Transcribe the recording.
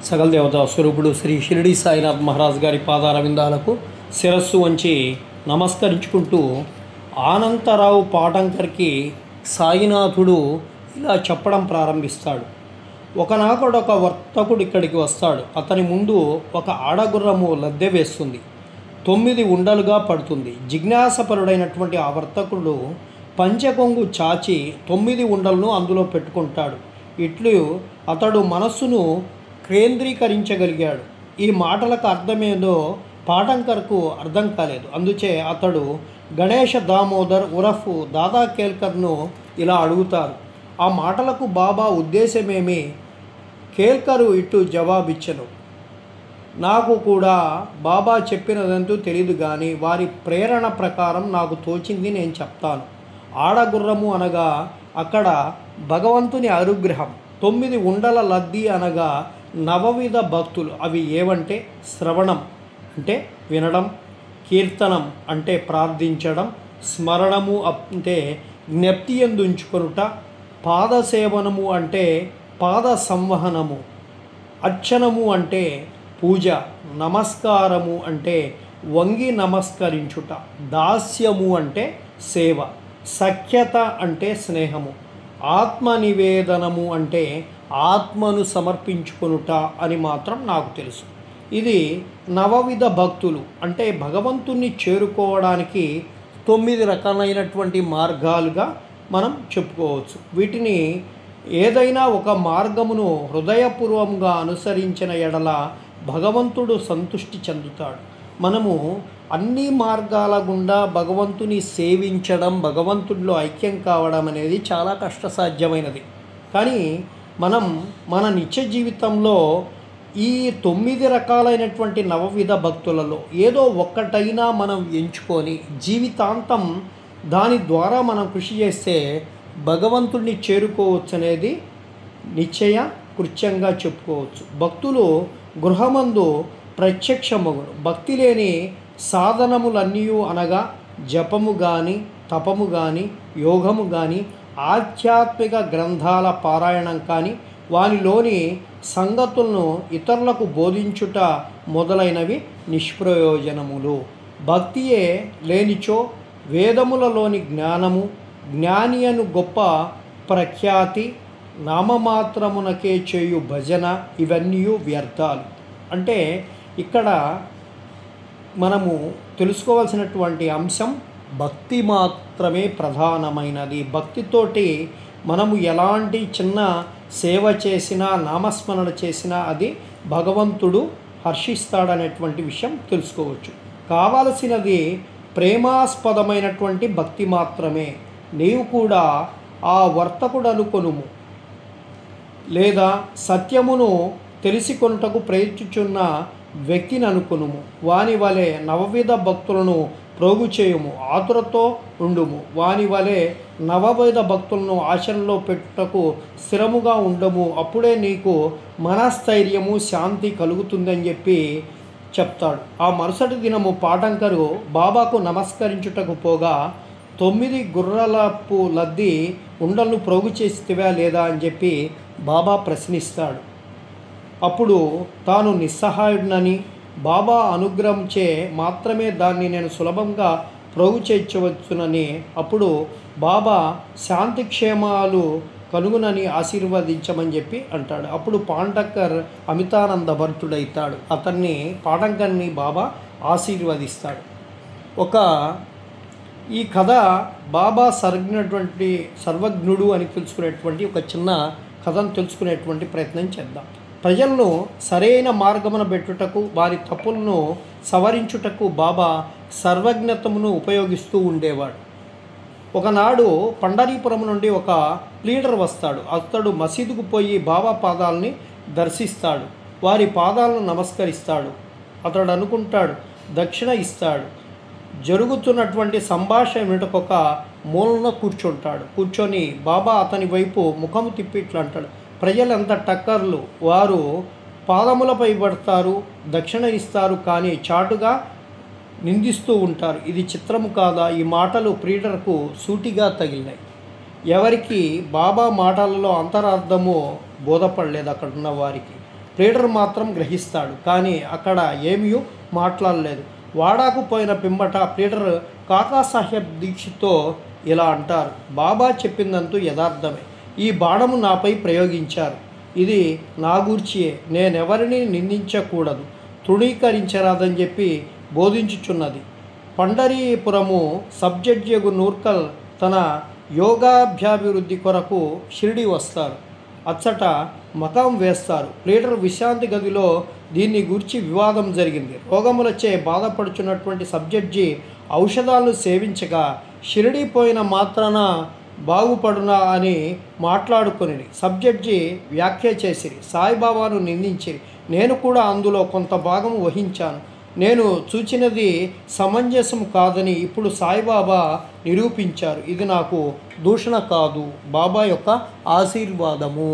సకల దేవతా స్వరూపుడు శ్రీ షిరిడి సాయినాథ్ మహారాజ్ గారి పాదారవిందాలకు శిరస్సు వంచి నమస్కరించుకుంటూ ఆనంతరావు పాటంకర్కి సాయినాథుడు ఇలా చెప్పడం ప్రారంభిస్తాడు. ఒకనాకొడొక వర్తకుడు ఇక్కడికి వస్తాడు. అతని ముందు ఒక ఆడగుర్రము లద్దె వేస్తుంది. 9 ఉండలుగా పడుతుంది. జిజ్ఞాసపరుడైనటువంటి ఆ వర్తకుడు పంచకొంగు చాచి 9 ఉండలను అందులో పెట్టుకుంటాడు. ఇట్లు అతడు మనస్సును కేంద్రీకరించగలిగాడు. ఈ మాటలకు అర్థమేదో పాటంకర్కు అర్థం కాలేదు. అందుచే అతడు గణేష దామోదర్ ఉరఫ్ దాదా కేల్కర్ను ఇలా అడుగుతారు. ఆ మాటలకు బాబా ఉద్దేశమేమి? కేల్కరు ఇటు జవాబిచ్చను. నాకు కూడా బాబా చెప్పినదంటూ తెలియదు, కానీ వారి ప్రేరణ ప్రకారం నాకు తోచింది నేను చెప్తాను. ఆడగుర్రము అనగా అక్కడ భగవంతుని అనుగ్రహం, 9 ఉండల లద్ది అనగా నవవిధ భక్తులు. అవి ఏవంటే శ్రవణం అంటే వినడం, కీర్తనం అంటే ప్రార్థించడం, స్మరణము అంటే జ్ఞప్తి యందు ఉంచుకొనుట, పాదసేవనము అంటే పాద సంవహనము, అర్చనము అంటే పూజ, నమస్కారము అంటే వంగి నమస్కరించుట, దాస్యము అంటే సేవ, సఖ్యత అంటే స్నేహము, ఆత్మనివేదనము అంటే ఆత్మను సమర్పించుకొనుట అని మాత్రం నాకు తెలుసు. ఇది నవవిధ భక్తులు అంటే భగవంతుణ్ణి చేరుకోవడానికి 9 రకాలైనటువంటి మార్గాలుగా మనం చెప్పుకోవచ్చు. వీటిని ఏదైనా ఒక మార్గమును హృదయపూర్వకంగా అనుసరించిన ఎడల భగవంతుడు సంతృష్టి చెందుతాడు. మనము అన్ని మార్గాల గుండా భగవంతుని సేవించడం, భగవంతుడిలో ఐక్యం కావడం అనేది చాలా కష్టసాధ్యమైనది. కానీ మనం మన నిత్య జీవితంలో ఈ 9 రకాలైనటువంటి నవవిధ భక్తులలో ఏదో ఒక్కటైనా మనం ఎంచుకొని జీవితాంతం దాని ద్వారా మనం కృషి చేస్తే భగవంతుడిని చేరుకోవచ్చు అనేది నిశ్చయ కృత్యంగా చెప్పుకోవచ్చు. భక్తులు గృహమందు ప్రత్యక్షమగును. భక్తి లేని సాధనములన్నీ అనగా జపము కానీ, తపము కానీ, యోగము కానీ, ఆధ్యాత్మిక గ్రంథాల పారాయణం కానీ, వానిలోని సంగతులను ఇతరులకు బోధించుట మొదలైనవి నిష్ప్రయోజనములు. భక్తియే లేనిచో వేదములలోని జ్ఞానము, జ్ఞాని అను గొప్ప ప్రఖ్యాతి, నామమాత్రమునకే చేయు భజన ఇవన్నీ వ్యర్థాలు. అంటే ఇక్కడ మనము తెలుసుకోవాల్సినటువంటి అంశం భక్తి మాత్రమే ప్రధానమైనది. భక్తితోటి మనము ఎలాంటి చిన్న సేవ చేసినా, నామస్మరణ చేసినా అది భగవంతుడు హర్షిస్తాడనేటువంటి విషయం తెలుసుకోవచ్చు. కావలసినది ప్రేమాస్పదమైనటువంటి భక్తి మాత్రమే. నీవు కూడా ఆ వర్తకుడు అనుకొనుము, లేదా సత్యమును తెలిసికొనుటకు ప్రయత్నించున్న వ్యక్తిని అనుకొనుము. వాని వలె నవవిధ భక్తులను ప్రోగు చేయుము, ఆతురతో ఉండుము. వాని వలె నవవిధ భక్తులను ఆచరణలో పెట్టుటకు స్థిరముగా ఉండము. అప్పుడే నీకు మనస్థైర్యము, శాంతి కలుగుతుందని చెప్పి చెప్తాడు. ఆ మరుసటి దినము పాటంకరు బాబాకు నమస్కరించుటకు పోగా 9 గుర్రలపు లద్ది ఉండలను ప్రోగు చేసివా లేదా అని చెప్పి బాబా ప్రశ్నిస్తాడు. అప్పుడు తాను నిస్సహాయుడినని, బాబా అనుగ్రహంచే మాత్రమే దాన్ని నేను సులభంగా ప్రోగు చేయించవచ్చునని, అప్పుడు బాబా శాంతి క్షేమాలు కనుగొనని ఆశీర్వదించమని చెప్పి అంటాడు. అప్పుడు పాటంకర్ అమితానంద భరితుడైతాడు. అతన్ని పాటంకర్ని బాబా ఆశీర్వదిస్తాడు. ఈ కథ బాబా సర్వజ్ఞుడు అని తెలుసుకునేటువంటి ఒక చిన్న కథను తెలుసుకునేటువంటి ప్రయత్నం చేద్దాం. ప్రజలను సరైన మార్గమున పెట్టుటకు, వారి తప్పులను సవరించుటకు బాబా సర్వజ్ఞతమును ఉపయోగిస్తూ ఉండేవాడు. ఒకనాడు పండరీపురం నుండి ఒక లీడర్ వస్తాడు. అతడు మసీదుకు పోయి బాబా పాదాలని దర్శిస్తాడు. వారి పాదాలను నమస్కరిస్తాడు. అతడు అనుకుంటాడు, దక్షిణ ఇస్తాడు. జరుగుతున్నటువంటి సంభాషణ వినటకొక మూలన కూర్చొని బాబా అతని వైపు ముఖము తిప్పి ఇట్లా అంటాడు, ప్రజలంతా టక్కర్లు, వారు పాదములపై పడతారు, దక్షిణ ఇస్తారు, కానీ చాటుగా నిందిస్తూ ఉంటారు. ఇది చిత్రము కాదా? ఈ మాటలు ప్రీడర్కు సూటిగా తగిలినాయి. ఎవరికి బాబా మాటలలో అంతరార్థము బోధపడలేదు అక్కడున్న వారికి. ప్లీడర్ మాత్రం గ్రహిస్తాడు, కానీ అక్కడ ఏమీ మాట్లాడలేదు. వాడాకు పోయిన పిమ్మట ప్లీడర్ కాకాసాహెబ్ దీక్షిత్తో ఇలా అంటారు: బాబా చెప్పిందంతూ యథార్థమే. ఈ బాణము నాపై ప్రయోగించారు. ఇది నా గూర్చియే. నేనెవరిని నిందించకూడదు, తృణీకరించరాదని చెప్పి బోధించుచున్నది. పండరీపురము సబ్జడ్జియగు నూర్కల్ తన యోగాభ్యాభివృద్ధి కొరకు షిరిడి వస్తారు. అచ్చట మకాం వేస్తారు. ప్లీడర్ విశ్రాంతి గదిలో దీన్ని గూర్చి వివాదం జరిగింది. రోగములచే బాధపడుచున్నటువంటి సబ్జడ్జి ఔషధాలను సేవించగా షిరిడి పోయిన మాత్రాన బాగుపడునా అని మాట్లాడుకొని సబ్జడ్జి వ్యాఖ్య చేసిరి. సాయిబాబాను నిందించిరి. నేను కూడా అందులో కొంత భాగం వహించాను. నేను చూచినది సమంజసం కాదని ఇప్పుడు సాయిబాబా నిరూపించారు. ఇది నాకు దూషణ కాదు, బాబా యొక్క ఆశీర్వాదము.